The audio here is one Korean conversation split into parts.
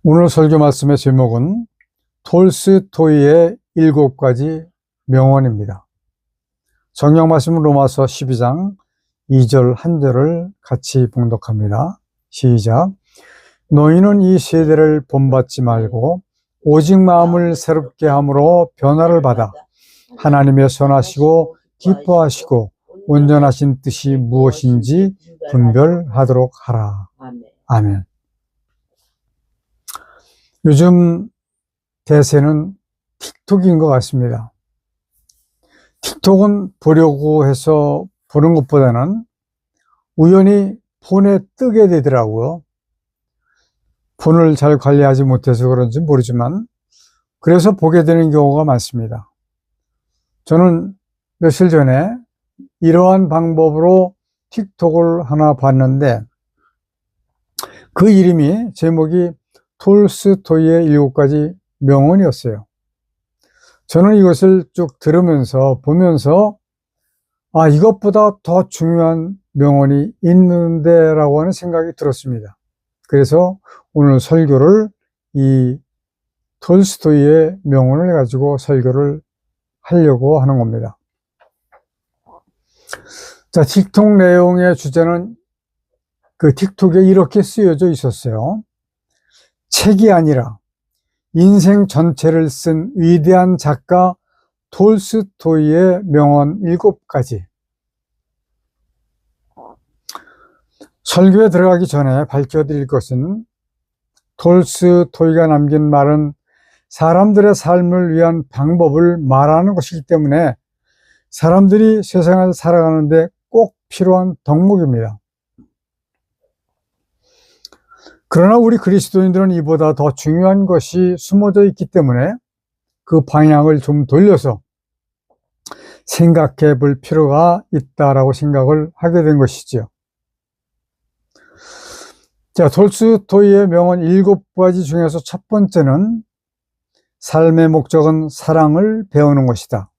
오늘 설교 말씀의 제목은 톨스토이의 7가지 명언입니다. 성경 말씀은 로마서 12장 2절 한 절을 같이 봉독합니다. 시작. 너희는 이 세대를 본받지 말고 오직 마음을 새롭게 함으로 변화를 받아 하나님의 선하시고 기뻐하시고 온전하신 뜻이 무엇인지 분별하도록 하라. 아멘. 요즘 대세는 틱톡인 것 같습니다. 틱톡은 보려고 해서 보는 것보다는 우연히 폰에 뜨게 되더라고요. 폰을 잘 관리하지 못해서 그런지 모르지만 그래서 보게 되는 경우가 많습니다. 저는 며칠 전에 이러한 방법으로 틱톡을 하나 봤는데 그 이름이 제목이 톨스토이의 7가지 명언이었어요. 저는 이것을 쭉 들으면서 보면서 이것보다 더 중요한 명언이 있는데 라고 하는 생각이 들었습니다. 그래서 오늘 설교를 이 톨스토이의 명언을 가지고 설교를 하려고 하는 겁니다. 자, 틱톡 내용의 주제는 그 틱톡에 이렇게 쓰여져 있었어요. 책이 아니라 인생 전체를 쓴 위대한 작가 톨스토이의 명언 7가지. 설교에 들어가기 전에 밝혀드릴 것은 톨스토이가 남긴 말은 사람들의 삶을 위한 방법을 말하는 것이기 때문에 사람들이 세상을 살아가는데 꼭 필요한 덕목입니다. 그러나 우리 그리스도인들은 이보다 더 중요한 것이 숨어져 있기 때문에 그 방향을 좀 돌려서 생각해 볼 필요가 있다라고 생각을 하게 된 것이죠. 자, 톨스토이의 명언 7가지 중에서 첫 번째는 삶의 목적은 사랑을 배우는 것이다.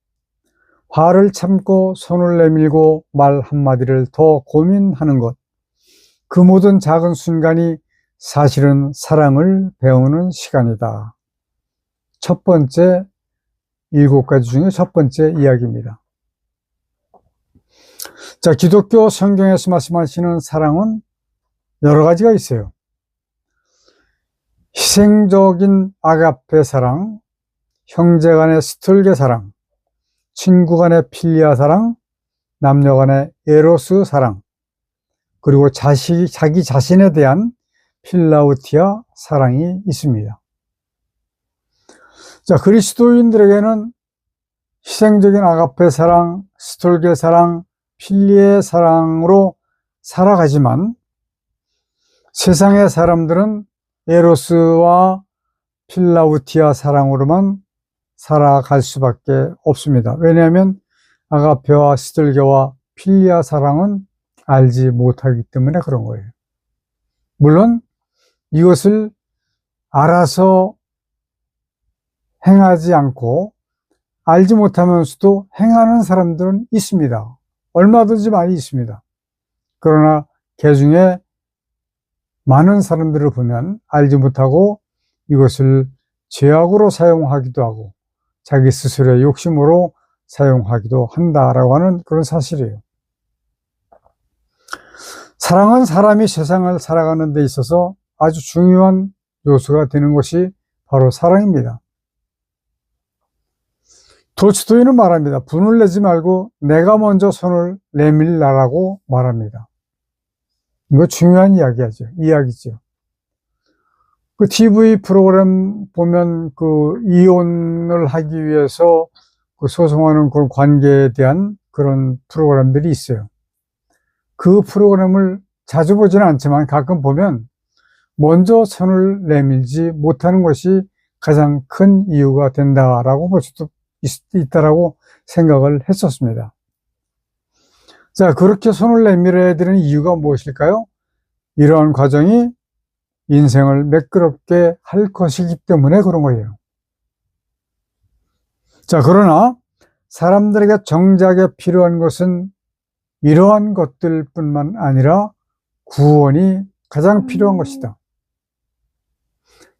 화를 참고 손을 내밀고 말 한마디를 더 고민하는 것. 그 모든 작은 순간이 사실은 사랑을 배우는 시간이다. 첫 번째 7가지 중에 첫 번째 이야기입니다. 자, 기독교 성경에서 말씀하시는 사랑은 여러 가지가 있어요. 희생적인 아가페 사랑, 형제 간의 스톨게 사랑, 친구 간의 필리아 사랑, 남녀 간의 에로스 사랑, 그리고 자기 자신에 대한 필라우티아 사랑이 있습니다. 자, 그리스도인들에게는 희생적인 아가페 사랑, 스톨게 사랑, 필리의 사랑으로 살아가지만 세상의 사람들은 에로스와 필라우티아 사랑으로만 살아갈 수밖에 없습니다. 왜냐하면 아가페와 스톨게와 필리아 사랑은 알지 못하기 때문에 그런 거예요. 물론 이것을 알아서 행하지 않고 알지 못하면서도 행하는 사람들은 있습니다. 얼마든지 많이 있습니다. 그러나 그 중에 많은 사람들을 보면 알지 못하고 이것을 죄악으로 사용하기도 하고 자기 스스로의 욕심으로 사용하기도 한다라고 하는 그런 사실이에요. 사랑은 사람이 세상을 살아가는 데 있어서 아주 중요한 요소가 되는 것이 바로 사랑입니다. 톨스토이는 말합니다. 분을 내지 말고 내가 먼저 손을 내밀라라고 말합니다. 이거 중요한 이야기죠. 그 TV 프로그램 보면 그 이혼을 하기 위해서 그 소송하는 그런 관계에 대한 그런 프로그램들이 있어요. 그 프로그램을 자주 보지는 않지만 가끔 보면 먼저 손을 내밀지 못하는 것이 가장 큰 이유가 된다라고 볼 수도 있다라고 생각을 했었습니다. 자, 그렇게 손을 내밀어야 되는 이유가 무엇일까요? 이러한 과정이 인생을 매끄럽게 할 것이기 때문에 그런 거예요. 자, 그러나 사람들에게 정작에 필요한 것은 이러한 것들뿐만 아니라 구원이 가장 필요한 것이다.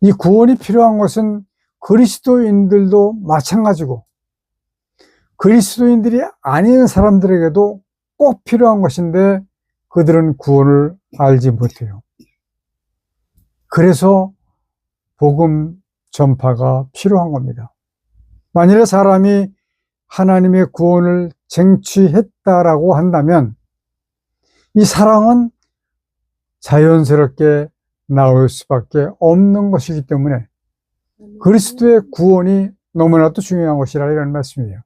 이 구원이 필요한 것은 그리스도인들도 마찬가지고 그리스도인들이 아닌 사람들에게도 꼭 필요한 것인데 그들은 구원을 알지 못해요. 그래서 복음 전파가 필요한 겁니다. 만일에 사람이 하나님의 구원을 쟁취했다라고 한다면 이 사랑은 자연스럽게 나올 수밖에 없는 것이기 때문에 그리스도의 구원이 너무나도 중요한 것이라 이런 말씀이에요.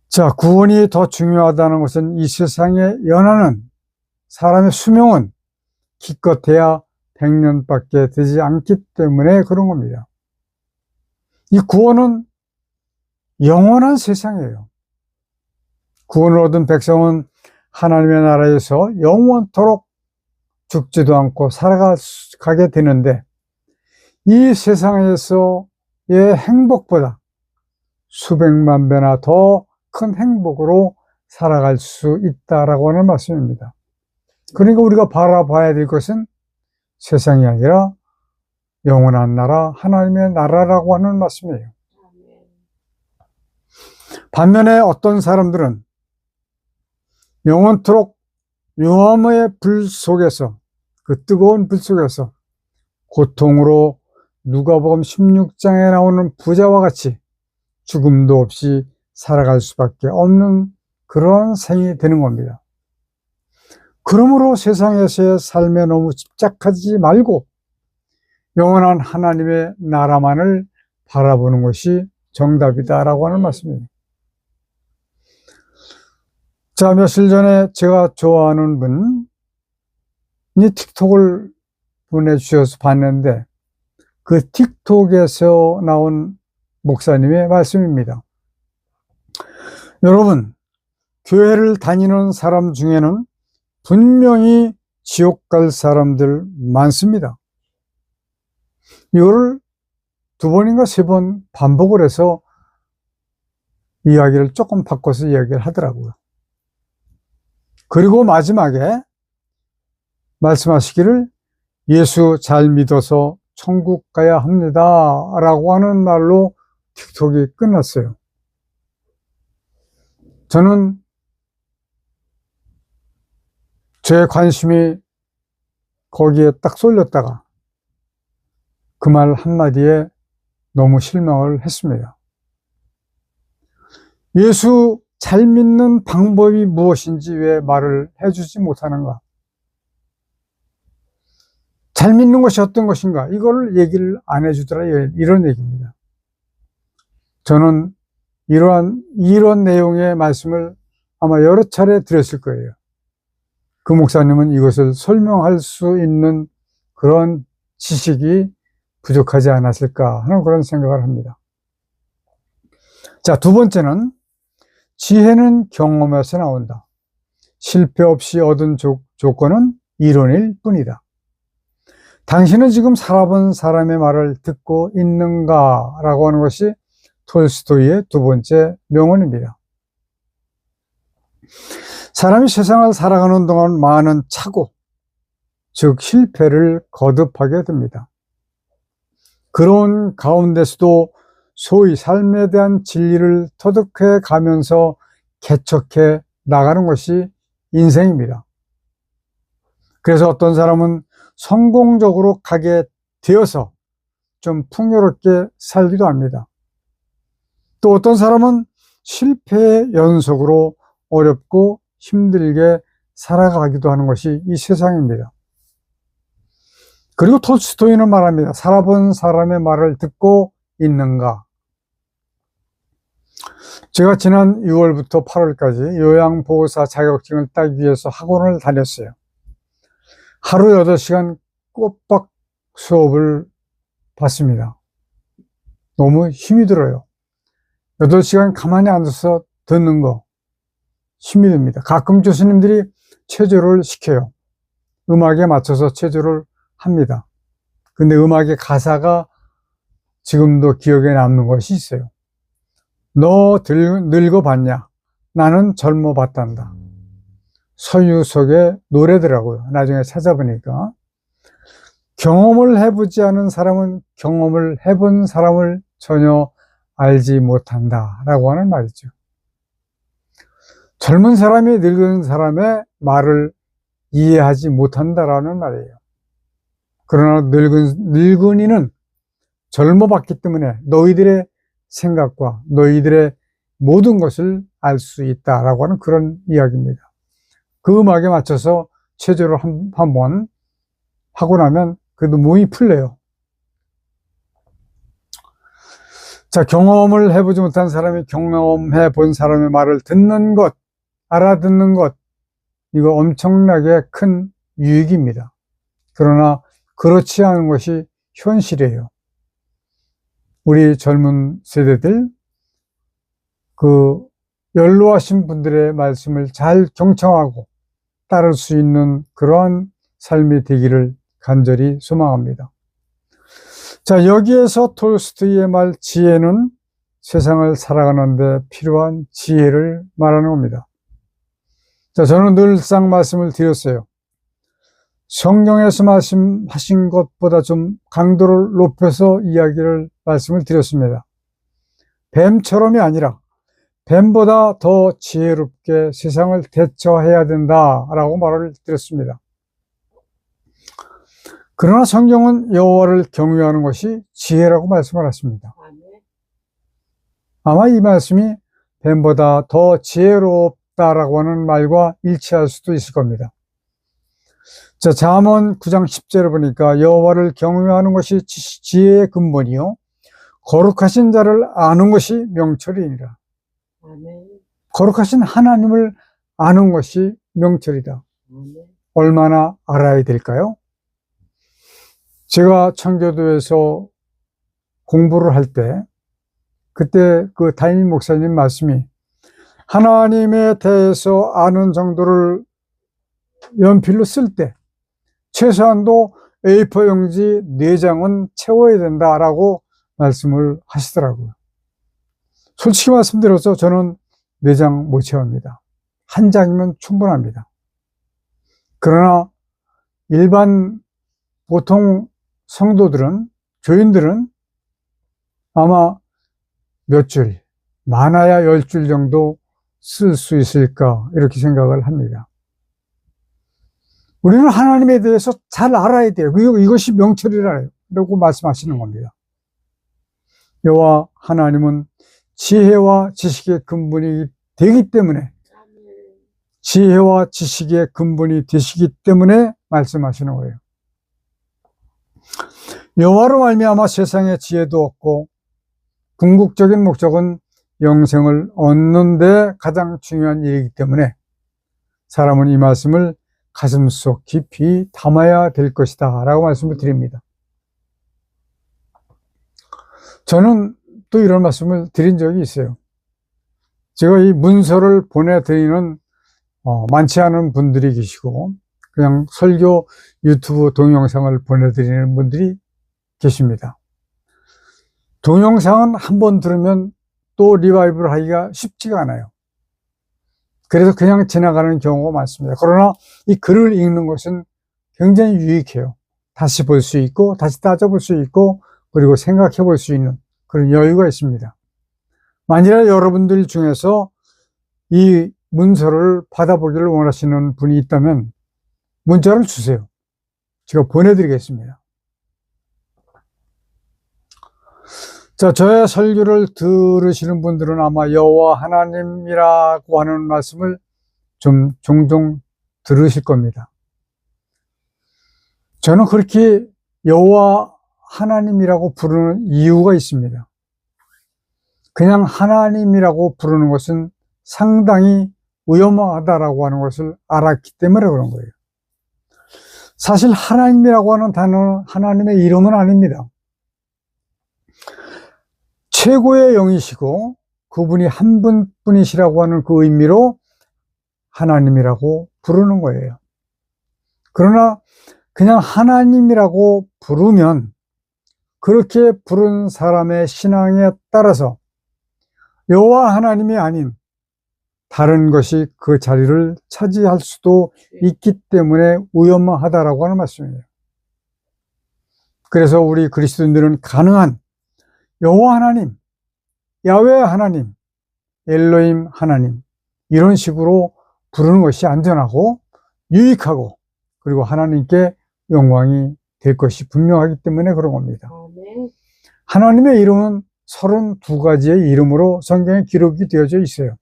자, 구원이 더 중요하다는 것은 이 세상에 연하는 사람의 수명은 기껏해야 100년밖에 되지 않기 때문에 그런 겁니다. 이 구원은 영원한 세상이에요. 구원을 얻은 백성은 하나님의 나라에서 영원토록 죽지도 않고 살아가게 되는데 이 세상에서의 행복보다 수백만 배나 더 큰 행복으로 살아갈 수 있다라고 하는 말씀입니다. 그러니까 우리가 바라봐야 될 것은 세상이 아니라 영원한 나라, 하나님의 나라라고 하는 말씀이에요. 반면에 어떤 사람들은 영원토록 용암의 불 속에서, 그 뜨거운 불 속에서 고통으로 누가복음 16장에 나오는 부자와 같이 죽음도 없이 살아갈 수밖에 없는 그런 생이 되는 겁니다. 그러므로 세상에서의 삶에 너무 집착하지 말고 영원한 하나님의 나라만을 바라보는 것이 정답이다라고 하는 말씀입니다. 자, 며칠 전에 제가 좋아하는 분이 틱톡을 보내주셔서 봤는데 그 틱톡에서 나온 목사님의 말씀입니다. 여러분, 교회를 다니는 사람 중에는 분명히 지옥 갈 사람들 많습니다. 이거를 2번인가 3번 반복을 해서 이야기를 조금 바꿔서 이야기를 하더라고요. 그리고 마지막에 말씀하시기를 예수 잘 믿어서 천국 가야 합니다 라고 하는 말로 틱톡이 끝났어요. 저는 제 관심이 거기에 딱 쏠렸다가 그 말 한마디에 너무 실망을 했습니다. 예수 잘 믿는 방법이 무엇인지 왜 말을 해주지 못하는가? 잘 믿는 것이 어떤 것인가? 이걸 얘기를 안 해주더라, 이런 얘기입니다. 저는 이런 내용의 말씀을 아마 여러 차례 드렸을 거예요. 그 목사님은 이것을 설명할 수 있는 그런 지식이 부족하지 않았을까 하는 그런 생각을 합니다. 자, 2번째는 지혜는 경험에서 나온다. 실패 없이 얻은 조건은 이론일 뿐이다. 당신은 지금 살아본 사람의 말을 듣고 있는가? 라고 하는 것이 톨스토이의 2번째 명언입니다. 사람이 세상을 살아가는 동안 많은 착오, 즉 실패를 거듭하게 됩니다. 그런 가운데서도 소위 삶에 대한 진리를 터득해 가면서 개척해 나가는 것이 인생입니다. 그래서 어떤 사람은 성공적으로 가게 되어서 좀 풍요롭게 살기도 합니다. 또 어떤 사람은 실패의 연속으로 어렵고 힘들게 살아가기도 하는 것이 이 세상입니다. 그리고 톨스토이는 말합니다. 살아본 사람의 말을 듣고 있는가? 제가 지난 6월부터 8월까지 요양보호사 자격증을 따기 위해서 학원을 다녔어요. 하루 8시간 꼬박 수업을 받습니다. 너무 힘이 들어요. 8시간 가만히 앉아서 듣는 거 힘이 듭니다. 가끔 교수님들이 체조를 시켜요. 음악에 맞춰서 체조를 합니다. 근데 음악의 가사가 지금도 기억에 남는 것이 있어요. 너 늙어봤냐? 나는 젊어봤단다. 서유석의 노래더라고요. 나중에 찾아보니까. 경험을 해보지 않은 사람은 경험을 해본 사람을 전혀 알지 못한다라고 하는 말이죠. 젊은 사람이 늙은 사람의 말을 이해하지 못한다라는 말이에요. 그러나 늙은이는 젊어봤기 때문에 너희들의 생각과 너희들의 모든 것을 알 수 있다라고 하는 그런 이야기입니다. 그 음악에 맞춰서 체조를 한번 하고 나면 그래도 몸이 풀려요. 자, 경험을 해보지 못한 사람이 경험해 본 사람의 말을 듣는 것, 알아듣는 것, 이거 엄청나게 큰 유익입니다. 그러나 그렇지 않은 것이 현실이에요. 우리 젊은 세대들, 그 연로하신 분들의 말씀을 잘 경청하고 따를 수 있는 그러한 삶이 되기를 간절히 소망합니다. 자, 여기에서 톨스토이의 말 지혜는 세상을 살아가는 데 필요한 지혜를 말하는 겁니다. 자, 저는 늘상 말씀을 드렸어요. 성경에서 말씀하신 것보다 좀 강도를 높여서 말씀을 드렸습니다. 뱀처럼이 아니라 뱀보다 더 지혜롭게 세상을 대처해야 된다라고 말을 드렸습니다. 그러나 성경은 여호와를 경외하는 것이 지혜라고 말씀을 하십니다. 아마 이 말씀이 뱀보다 더 지혜롭다라고 하는 말과 일치할 수도 있을 겁니다. 자, 잠언 9장 10절에 보니까 여호와를 경외하는 것이 지혜의 근본이요 거룩하신 자를 아는 것이 명철이니라. 거룩하신 하나님을 아는 것이 명철이다. 얼마나 알아야 될까요? 제가 청교도에서 공부를 할 때 그때 그 담임 목사님 말씀이 하나님에 대해서 아는 정도를 연필로 쓸 때 최소한도 A4 용지 4장은 채워야 된다라고 말씀을 하시더라고요. 솔직히 말씀드려서 저는 4장 못 채웁니다. 1장이면 충분합니다. 그러나 일반 보통 성도들은, 교인들은 아마 몇 줄, 많아야 10줄 정도 쓸 수 있을까 이렇게 생각을 합니다. 우리는 하나님에 대해서 잘 알아야 돼요. 이것이 명철이라고 말씀하시는 겁니다. 여호와 하나님은 지혜와 지식의 근본이 되기 때문에 지혜와 지식의 근본이 되시기 때문에 말씀하시는 거예요. 여호와로 말미암아 세상에 지혜도 없고 궁극적인 목적은 영생을 얻는 데 가장 중요한 일이기 때문에 사람은 이 말씀을 가슴속 깊이 담아야 될 것이다 라고 말씀을 드립니다. 저는 또 이런 말씀을 드린 적이 있어요. 제가 이 문서를 보내드리는 많지 않은 분들이 계시고 그냥 설교 유튜브 동영상을 보내드리는 분들이 계십니다. 동영상은 한번 들으면 또 리바이브를 하기가 쉽지가 않아요. 그래서 그냥 지나가는 경우가 많습니다. 그러나 이 글을 읽는 것은 굉장히 유익해요. 다시 볼 수 있고 다시 따져볼 수 있고 그리고 생각해 볼 수 있는 그런 여유가 있습니다. 만일에 여러분들 중에서 이 문서를 받아보기를 원하시는 분이 있다면 문자를 주세요. 제가 보내드리겠습니다. 자, 저의 설교를 들으시는 분들은 아마 여호와 하나님이라고 하는 말씀을 좀 종종 들으실 겁니다. 저는 그렇게 여호와 하나님이라고 부르는 이유가 있습니다. 그냥 하나님이라고 부르는 것은 상당히 위험하다라고 하는 것을 알았기 때문에 그런 거예요. 사실 하나님이라고 하는 단어는 하나님의 이름은 아닙니다. 최고의 영이시고 그분이 한 분뿐이시라고 하는 그 의미로 하나님이라고 부르는 거예요. 그러나 그냥 하나님이라고 부르면 그렇게 부른 사람의 신앙에 따라서 여호와 하나님이 아닌 다른 것이 그 자리를 차지할 수도 있기 때문에 위험하다라고 하는 말씀이에요. 그래서 우리 그리스도인들은 가능한 여호와 하나님, 야훼 하나님, 엘로힘 하나님 이런 식으로 부르는 것이 안전하고 유익하고 그리고 하나님께 영광이 될 것이 분명하기 때문에 그런 겁니다. 하나님의 이름은 32가지의 이름으로 성경에 기록이 되어져 있어요.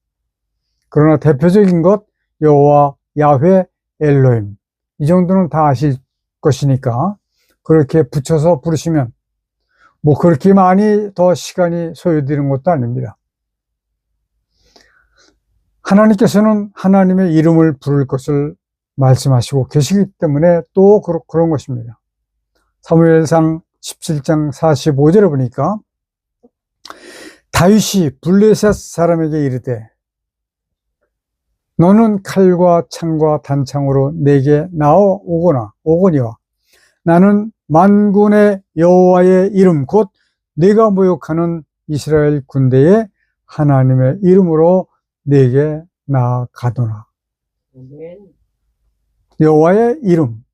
그러나 대표적인 것 여호와, 야훼, 엘로힘 이 정도는 다 아실 것이니까 그렇게 붙여서 부르시면 뭐 그렇게 많이 더 시간이 소요되는 것도 아닙니다. 하나님께서는 하나님의 이름을 부를 것을 말씀하시고 계시기 때문에 또 그런 것입니다. 사무엘상 17장 45절에 보니까 다윗이 블레셋 사람에게 이르되 너는 칼과 창과 단창으로 내게 오거니와 나는 만군의 여호와의 이름 곧 네가 모욕하는 이스라엘 군대의 하나님의 이름으로 내게 나아가도나. 여호와의 이름.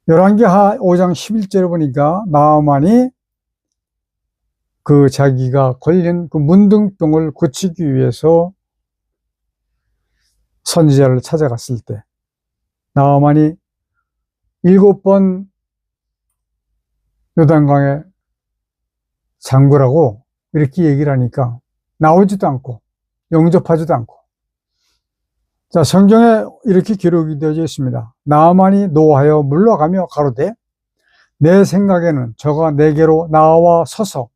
열왕기하 5장 11절에 보니까 나아만이 그 자기가 걸린 그 문둥병을 고치기 위해서 선지자를 찾아갔을 때 나아만이 7번 요단강에 잠그라고 이렇게 얘기를 하니까 나오지도 않고 영접하지도 않고. 자, 성경에 이렇게 기록이 되어져 있습니다. 나아만이 노하여 물러가며 가로되 내 생각에는 저가 내게로 나와 서서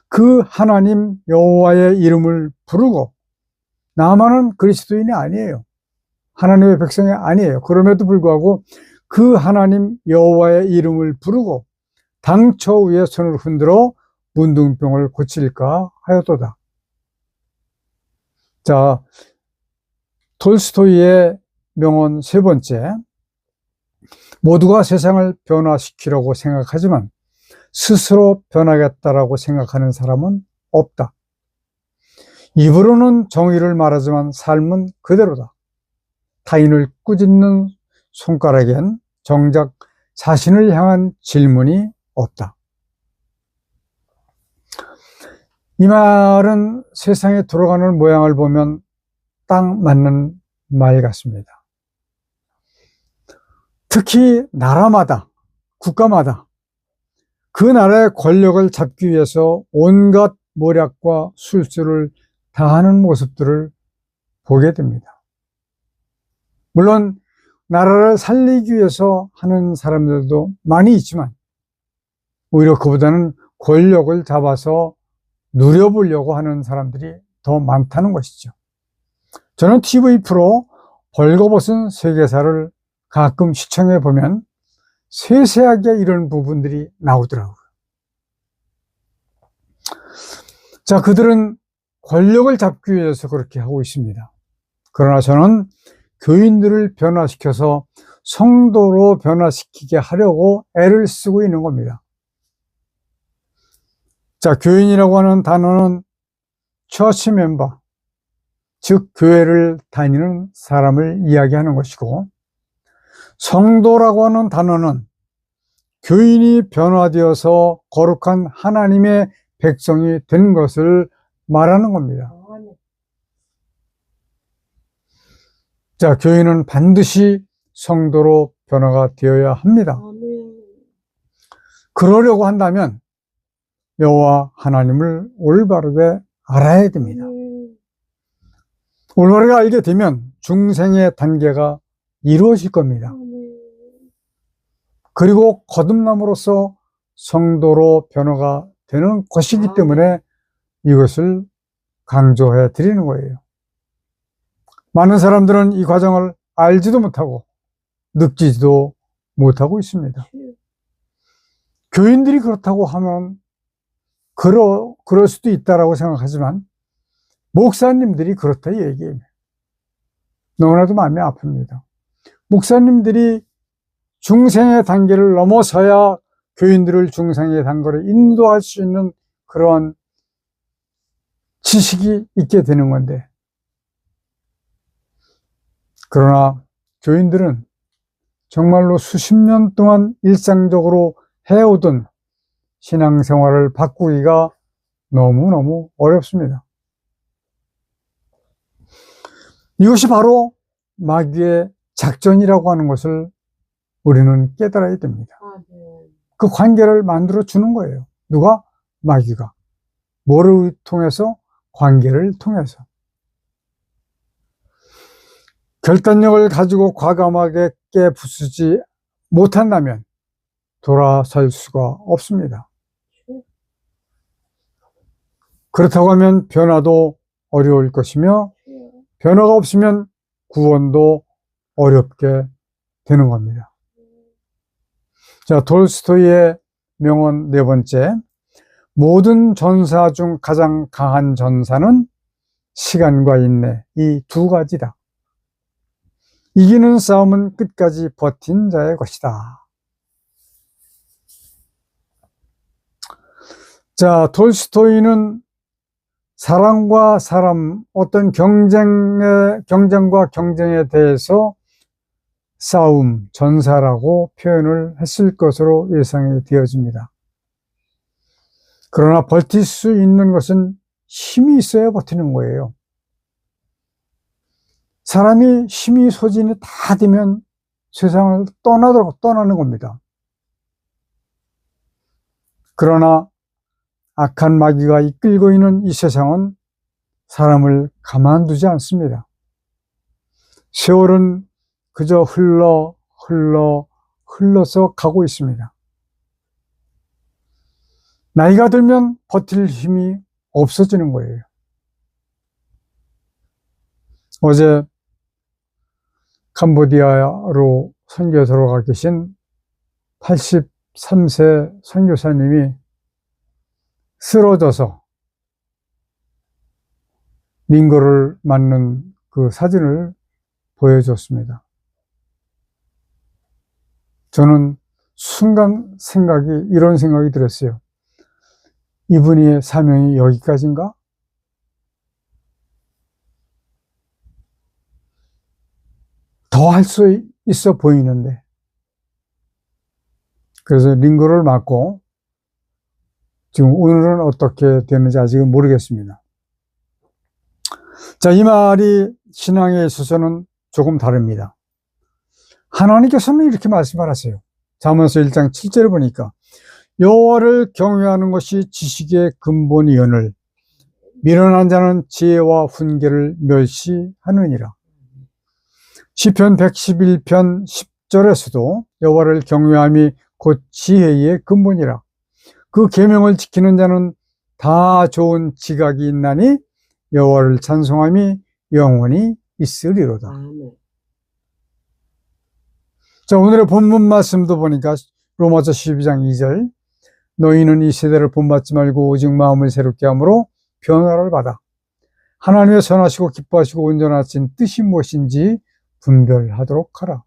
그 하나님 여호와의 이름을 부르고, 나아만은 그리스도인이 아니에요. 하나님의 백성이 아니에요. 그럼에도 불구하고 그 하나님 여호와의 이름을 부르고 당처 위에 손을 흔들어 문둥병을 고칠까 하였도다. 자, 톨스토이의 명언 세 번째. 모두가 세상을 변화시키려고 생각하지만 스스로 변하겠다라고 생각하는 사람은 없다. 입으로는 정의를 말하지만 삶은 그대로다. 타인을 꾸짖는 손가락엔 정작 자신을 향한 질문이 없다. 이 말은 세상에 돌아가는 모양을 보면 딱 맞는 말 같습니다. 특히 나라마다, 국가마다 그 나라의 권력을 잡기 위해서 온갖 모략과 술수를 다하는 모습들을 보게 됩니다. 물론 나라를 살리기 위해서 하는 사람들도 많이 있지만 오히려 그보다는 권력을 잡아서 누려보려고 하는 사람들이 더 많다는 것이죠. 저는 TV 프로 벌거벗은 세계사를 가끔 시청해 보면 세세하게 이런 부분들이 나오더라고요. 자, 그들은 권력을 잡기 위해서 그렇게 하고 있습니다. 그러나 저는 교인들을 변화시켜서 성도로 변화시키게 하려고 애를 쓰고 있는 겁니다. 자, 교인이라고 하는 단어는 처치 멤버, 즉 교회를 다니는 사람을 이야기하는 것이고, 성도라고 하는 단어는 교인이 변화되어서 거룩한 하나님의 백성이 된 것을 말하는 겁니다. 자, 교인은 반드시 성도로 변화가 되어야 합니다. 그러려고 한다면 여호와 하나님을 올바르게 알아야 됩니다. 올바르게 알게 되면 중생의 단계가 이루어질 겁니다. 그리고 거듭남으로써 성도로 변화가 되는 것이기 때문에 이것을 강조해 드리는 거예요. 많은 사람들은 이 과정을 알지도 못하고 느끼지도 못하고 있습니다. 교인들이 그렇다고 하면 그럴 수도 있다라고 생각하지만 목사님들이 그렇다 이 얘기예요. 너무나도 마음이 아픕니다. 목사님들이 중생의 단계를 넘어서야 교인들을 중생의 단계로 인도할 수 있는 그런 지식이 있게 되는 건데, 그러나 교인들은 정말로 수십 년 동안 일상적으로 해오던 신앙생활을 바꾸기가 너무너무 어렵습니다. 이것이 바로 마귀의 작전이라고 하는 것을 우리는 깨달아야 됩니다. 그 관계를 만들어 주는 거예요. 누가? 마귀가. 뭐를 통해서? 관계를 통해서. 결단력을 가지고 과감하게 깨부수지 못한다면 돌아설 수가 없습니다. 그렇다고 하면 변화도 어려울 것이며 변화가 없으면 구원도 어렵게 되는 겁니다. 자, 돌스토이의 명언 네 번째. 모든 전사 중 가장 강한 전사는 시간과 인내, 이 두 가지다. 이기는 싸움은 끝까지 버틴 자의 것이다. 자, 돌스토이는 사람과 사람, 어떤 경쟁과 경쟁에 대해서 싸움, 전사라고 표현을 했을 것으로 예상이 되어집니다. 그러나 버틸 수 있는 것은 힘이 있어야 버티는 거예요. 사람이 힘이 소진이 다 되면 세상을 떠나는 겁니다. 그러나 악한 마귀가 이끌고 있는 이 세상은 사람을 가만두지 않습니다. 세월은 그저 흘러서 가고 있습니다. 나이가 들면 버틸 힘이 없어지는 거예요. 어제 캄보디아로 선교사로 가 계신 83세 선교사님이 쓰러져서 링거를 맞는 그 사진을 보여줬습니다. 저는 순간 이런 생각이 들었어요. 이분의 사명이 여기까지인가? 더 할 수 있어 보이는데. 그래서 링거를 맞고 지금 오늘은 어떻게 되는지 아직은 모르겠습니다. 자, 이 말이 신앙에 있어서는 조금 다릅니다. 하나님께서는 이렇게 말씀하세요. 잠언서 1장 7절을 보니까 여호와를 경외하는 것이 지식의 근본이오늘 미련한 자는 지혜와 훈계를 멸시하느니라. 시편 111편 10절에서도 여호와를 경외함이 곧 지혜의 근본이라. 그 계명을 지키는 자는 다 좋은 지각이 있나니 여호와를 찬송함이 영원히 있으리로다. 자, 오늘의 본문 말씀도 보니까 로마서 12장 2절. 너희는 이 세대를 본받지 말고 오직 마음을 새롭게 함으로 변화를 받아 하나님의 선하시고 기뻐하시고 온전하신 뜻이 무엇인지 분별하도록 하라.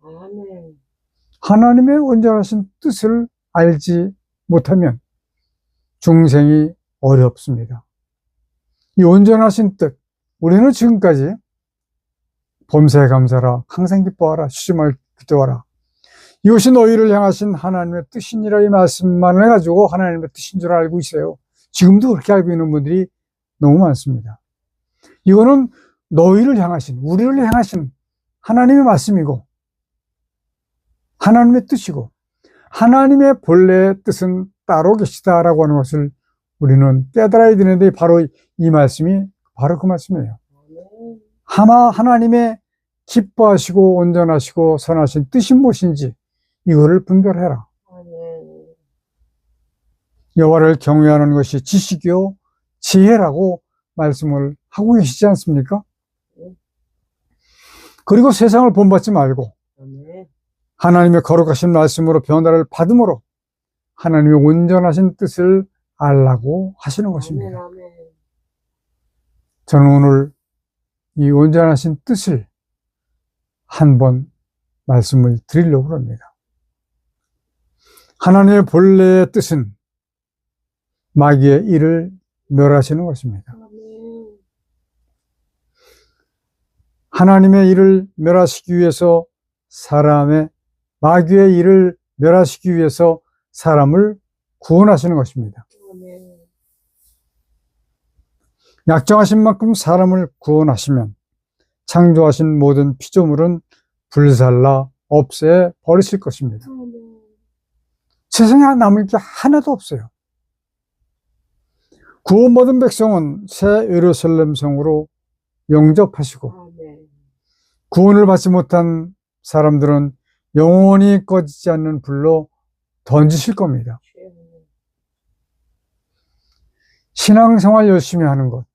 하나님의 온전하신 뜻을 알지 못하면 중생이 어렵습니다. 이 온전하신 뜻, 우리는 지금까지 범사에 감사하라, 항상 기뻐하라, 쉬지 말고 기도하라, 이것이 너희를 향하신 하나님의 뜻이니라, 이 말씀만 해가지고 하나님의 뜻인 줄 알고 있어요. 지금도 그렇게 알고 있는 분들이 너무 많습니다. 이거는 너희를 향하신, 우리를 향하신 하나님의 말씀이고 하나님의 뜻이고 하나님의 본래의 뜻은 따로 계시다라고 하는 것을 우리는 깨달아야 되는데, 바로 이 말씀이 바로 그 말씀이에요. 하나님의 기뻐하시고 온전하시고 선하신 뜻이 무엇인지 이거를 분별해라. 여호와를 경외하는 것이 지식이요 지혜라고 말씀을 하고 계시지 않습니까? 그리고 세상을 본받지 말고 하나님의 거룩하신 말씀으로 변화를 받음으로 하나님의 온전하신 뜻을 알라고 하시는 것입니다. 저는 오늘 이 온전하신 뜻을 한번 말씀을 드리려고 합니다. 하나님의 본래의 뜻은 마귀의 일을 멸하시는 것입니다. 하나님의 일을 멸하시기 위해서 사람의 마귀의 일을 멸하시기 위해서 사람을 구원하시는 것입니다. 약정하신 만큼 사람을 구원하시면 창조하신 모든 피조물은 불살라 없애 버리실 것입니다. 세상에 남을 게 하나도 없어요. 구원받은 백성은 새 예루살렘 성으로 영접하시고, 구원을 받지 못한 사람들은 영원히 꺼지지 않는 불로 던지실 겁니다. 신앙생활 열심히 하는 것,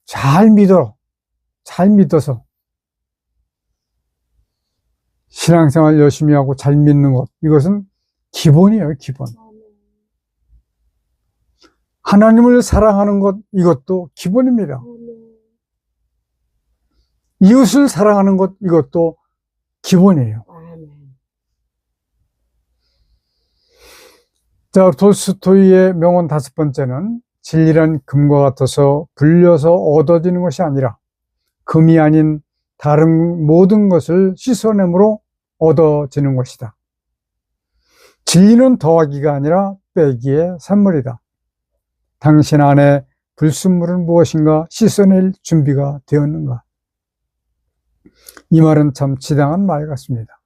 잘 믿어서 신앙생활 열심히 하고 잘 믿는 것, 이것은 기본이에요, 기본. 하나님을 사랑하는 것, 이것도 기본입니다. 이웃을 사랑하는 것, 이것도 기본이에요. 자, 돌스토이의 명언 5번째는 진리란 금과 같아서 불려서 얻어지는 것이 아니라 금이 아닌 다른 모든 것을 씻어냄으로 얻어지는 것이다. 진리는 더하기가 아니라 빼기의 산물이다. 당신 안에 불순물은 무엇인가 씻어낼 준비가 되었는가? 이 말은 참 지당한 말 같습니다.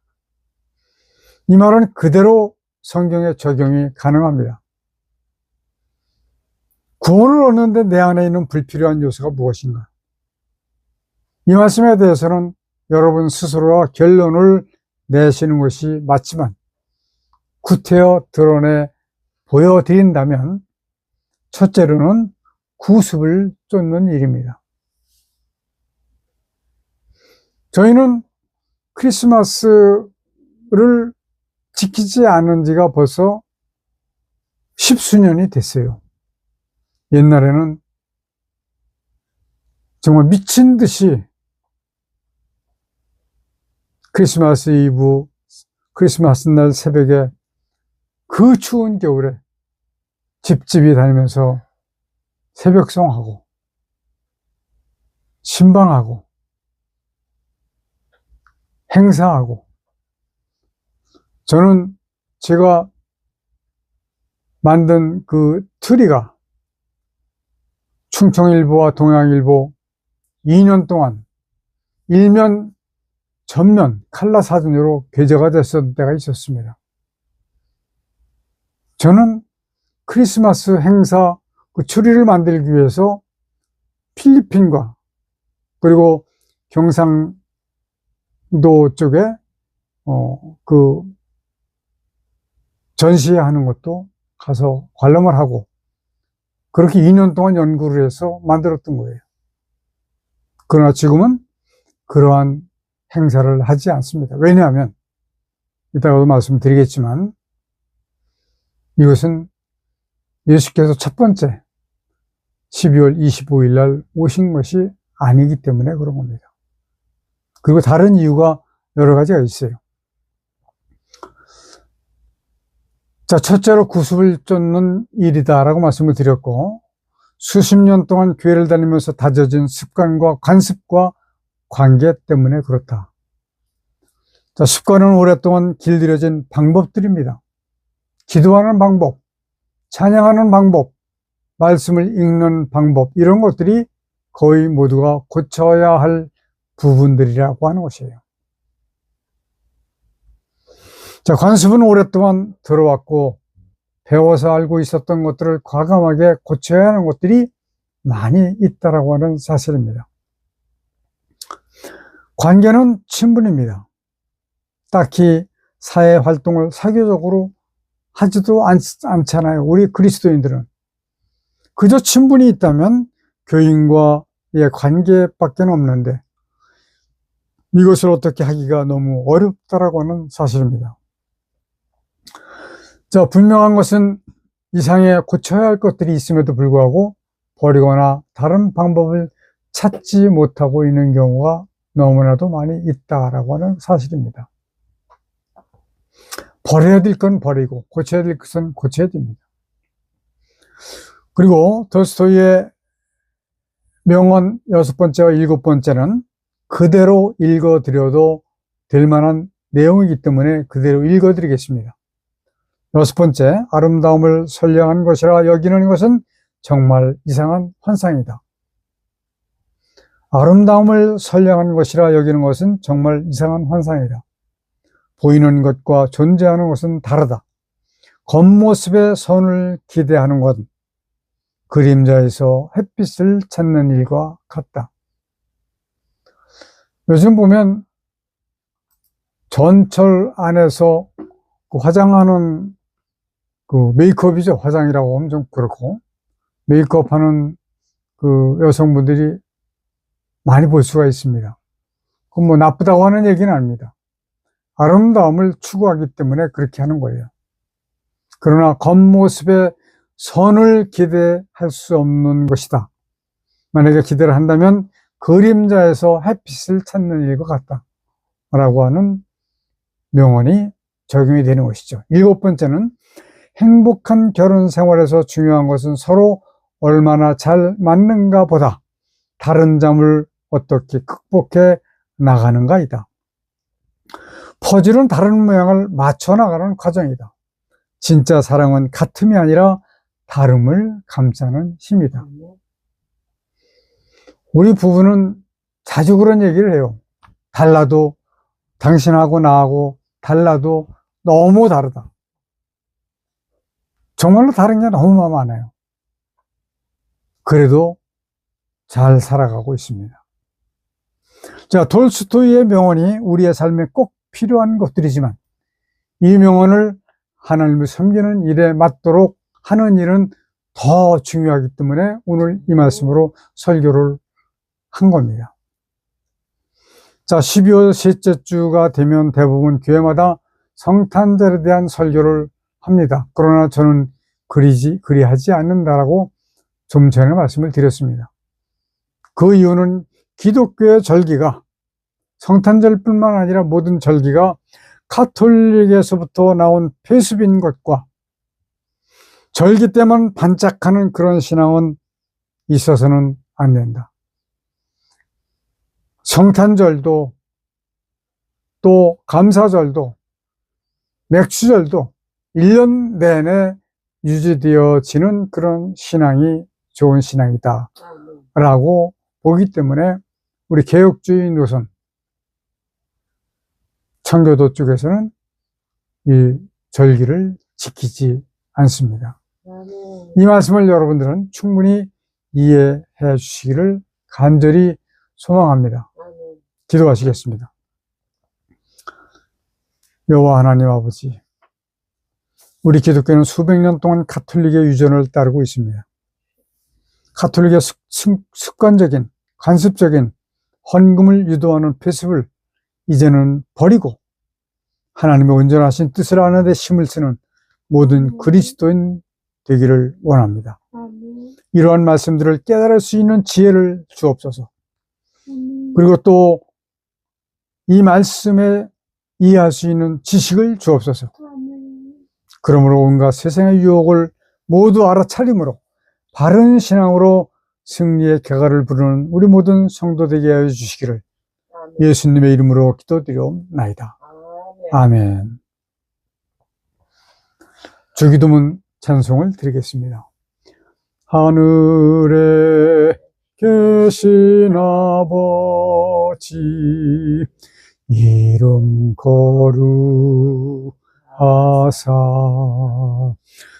이 말은 그대로 성경에 적용이 가능합니다. 구원을 얻는데 내 안에 있는 불필요한 요소가 무엇인가? 이 말씀에 대해서는 여러분 스스로가 결론을 내시는 것이 맞지만 구태여 드러내 보여드린다면 첫째로는 구습을 쫓는 일입니다. 저희는 크리스마스를 지키지 않은 지가 벌써 10수년이 됐어요. 옛날에는 정말 미친 듯이 크리스마스 이브, 크리스마스 날 새벽에 그 추운 겨울에 집집이 다니면서 새벽송하고 신방하고 행사하고, 저는 제가 만든 그 트리가 충청일보와 동양일보 2년 동안 일면 전면 칼라 사진으로 게재가 됐었던 때가 있었습니다. 저는 크리스마스 행사 그 트리를 만들기 위해서 필리핀과 그리고 경상도 쪽에 그 전시하는 것도 가서 관람을 하고 그렇게 2년 동안 연구를 해서 만들었던 거예요. 그러나 지금은 그러한 행사를 하지 않습니다. 왜냐하면 이따가도 말씀드리겠지만 이것은 예수께서 첫 번째 12월 25일 날 오신 것이 아니기 때문에 그런 겁니다. 그리고 다른 이유가 여러 가지가 있어요. 자, 첫째로 구습을 쫓는 일이다라고 말씀을 드렸고, 수십 년 동안 교회를 다니면서 다져진 습관과 관습과 관계 때문에 그렇다. 자, 습관은 오랫동안 길들여진 방법들입니다. 기도하는 방법, 찬양하는 방법, 말씀을 읽는 방법, 이런 것들이 거의 모두가 고쳐야 할 부분들이라고 하는 것이에요. 자, 관습은 오랫동안 들어왔고 배워서 알고 있었던 것들을 과감하게 고쳐야 하는 것들이 많이 있다라고 하는 사실입니다. 관계는 친분입니다. 딱히 사회 활동을 사교적으로 하지도 않잖아요. 우리 그리스도인들은. 그저 친분이 있다면 교인과의 관계밖에 없는데 이것을 어떻게 하기가 너무 어렵다라고 하는 사실입니다. 자, 분명한 것은 이상에 고쳐야 할 것들이 있음에도 불구하고 버리거나 다른 방법을 찾지 못하고 있는 경우가 너무나도 많이 있다라고 하는 사실입니다. 버려야 될 건 버리고 고쳐야 될 것은 고쳐야 됩니다. 그리고 돌스토이의 명언 6번째와 7번째는 그대로 읽어드려도 될 만한 내용이기 때문에 그대로 읽어드리겠습니다. 여섯 번째, 아름다움을 선량한 것이라 여기는 것은 정말 이상한 환상이다. 아름다움을 선량한 것이라 여기는 것은 정말 이상한 환상이다. 보이는 것과 존재하는 것은 다르다. 겉모습의 선을 기대하는 것, 그림자에서 햇빛을 찾는 일과 같다. 요즘 보면 전철 안에서 그 화장하는 그 메이크업이죠. 화장이라고 하면 좀 그렇고, 메이크업 하는 그 여성분들이 많이 볼 수가 있습니다. 그건 뭐 나쁘다고 하는 얘기는 아닙니다. 아름다움을 추구하기 때문에 그렇게 하는 거예요. 그러나 겉모습의 선을 기대할 수 없는 것이다. 만약에 기대를 한다면 그림자에서 햇빛을 찾는 일과 같다. 라고 하는 명언이 적용이 되는 것이죠. 일곱 번째는 행복한 결혼 생활에서 중요한 것은 서로 얼마나 잘 맞는가 보다 다른 점을 어떻게 극복해 나가는가이다. 퍼즐은 다른 모양을 맞춰 나가는 과정이다. 진짜 사랑은 같음이 아니라 다름을 감싸는 힘이다. 우리 부부는 자주 그런 얘기를 해요. 달라도 당신하고 나하고 달라도 너무 다르다. 정말로 다른 게 너무 많아요. 그래도 잘 살아가고 있습니다. 자, 돌스토이의 명언이 우리의 삶에 꼭 필요한 것들이지만 이 명언을 하나님을 섬기는 일에 맞도록 하는 일은 더 중요하기 때문에 오늘 이 말씀으로 설교를 한 겁니다. 자, 12월 셋째 주가 되면 대부분 교회마다 성탄절에 대한 설교를 합니다. 그러나 저는 그리하지 않는다라고 좀 전에 말씀을 드렸습니다. 그 이유는 기독교의 절기가 성탄절뿐만 아니라 모든 절기가 가톨릭에서부터 나온 폐습인 것과 절기 때만 반짝하는 그런 신앙은 있어서는 안 된다. 성탄절도 또 감사절도 맥주절도 1년 내내 유지되어지는 그런 신앙이 좋은 신앙이다 라고 보기 때문에 우리 개혁주의 노선 청교도 쪽에서는 이 절기를 지키지 않습니다. 이 말씀을 여러분들은 충분히 이해해 주시기를 간절히 소망합니다. 기도하시겠습니다. 여호와 하나님 아버지, 우리 기독교는 수백 년 동안 가톨릭의 유전을 따르고 있습니다. 가톨릭의 습관적인, 관습적인 헌금을 유도하는 폐습을 이제는 버리고 하나님의 온전하신 뜻을 아는 데 힘을 쓰는 모든 그리스도인 되기를 원합니다. 이러한 말씀들을 깨달을 수 있는 지혜를 주옵소서. 그리고 또 이 말씀에 이해할 수 있는 지식을 주옵소서. 그러므로 온갖 세상의 유혹을 모두 알아차림으로 바른 신앙으로 승리의 궤가를 부르는 우리 모든 성도 되게 하여 주시기를 예수님의 이름으로 기도드리옵나이다. 아멘. 주기도문 찬송을 드리겠습니다. 하늘에 계신 아버지 이름 거룩하사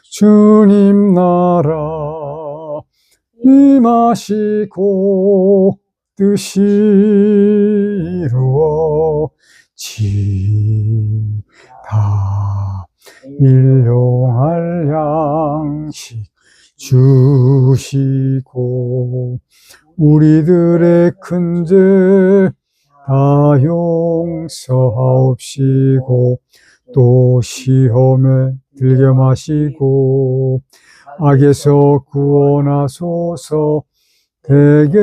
주님 나라 임하시고 뜻이 이루어지다. 일용할 양식 주시고 우리들의 큰 죄 다 용서하옵시고 또 시험에 들게 마시고 악에서 구원하소서. 대개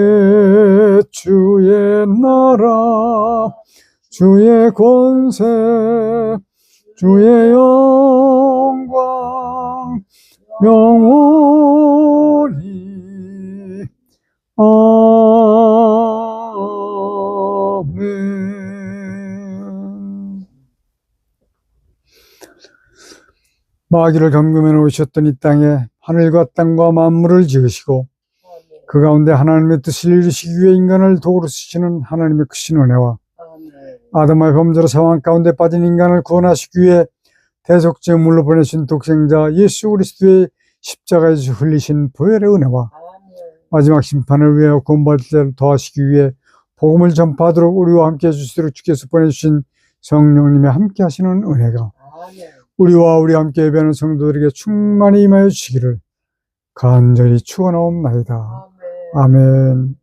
주의 나라 주의 권세 주의 영광 영원히 아멘. 마귀를 감금해 놓으셨던 이 땅에 하늘과 땅과 만물을 지으시고 그 가운데 하나님의 뜻을 이루시기 위해 인간을 도구로 쓰시는 하나님의 크신 은혜와 아담의 범죄로 상황 가운데 빠진 인간을 구원하시기 위해 대속제물로 보내신 독생자 예수 그리스도의 십자가에서 흘리신 보혈의 은혜와 마지막 심판을 위해 구원받을 때를 더하시기 위해 복음을 전파하도록 우리와 함께 해주시도록 주께서 보내주신 성령님의 함께 하시는 은혜가 우리와 우리 함께 예배하는 성도들에게 충만히 임하여 주시기를 간절히 축원하옵나이다. 아멘.